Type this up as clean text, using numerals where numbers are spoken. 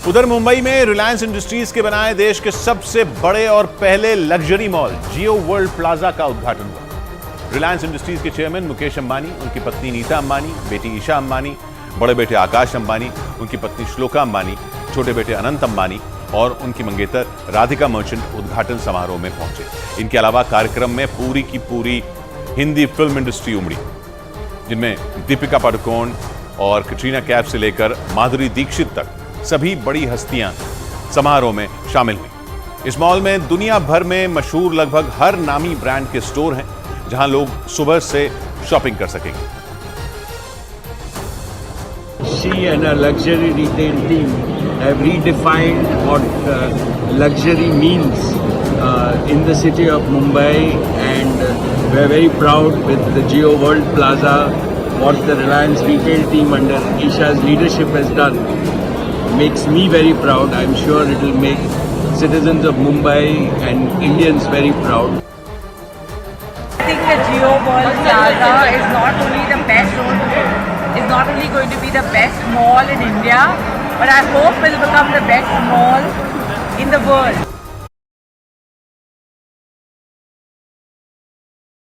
उधर मुंबई में रिलायंस इंडस्ट्रीज के बनाए देश के सबसे बड़े और पहले लग्जरी मॉल जियो वर्ल्ड प्लाजा का उद्घाटन हुआ। रिलायंस इंडस्ट्रीज के चेयरमैन मुकेश अंबानी, उनकी पत्नी नीता अंबानी, बेटी ईशा अंबानी, बड़े बेटे आकाश अंबानी, उनकी पत्नी श्लोका अंबानी, छोटे बेटे अनंत अंबानी और उनकी मंगेतर राधिका मर्चेंट उद्घाटन समारोह में पहुंचे। इनके अलावा कार्यक्रम में पूरी की पूरी हिंदी फिल्म इंडस्ट्री उमड़ी, जिनमें दीपिका पादुकोण और कैटरीना कैफ से लेकर माधुरी दीक्षित तक सभी बड़ी हस्तियां समारोह में शामिल हुई। इस मॉल में दुनिया भर में मशहूर लगभग हर नामी ब्रांड के स्टोर हैं, जहां लोग सुबह से शॉपिंग कर सकेंगे। She and her luxury retail team have redefined what luxury means in the city of Mumbai, and we are very proud with the Jio World Plaza, what the Reliance retail team under Isha's leadership has done. Makes me very proud. I'm sure it will make citizens of Mumbai and Indians very proud. I think the Jio World Plaza is not only the best is not only going to be the best mall in India, but I hope will become the best mall in the world.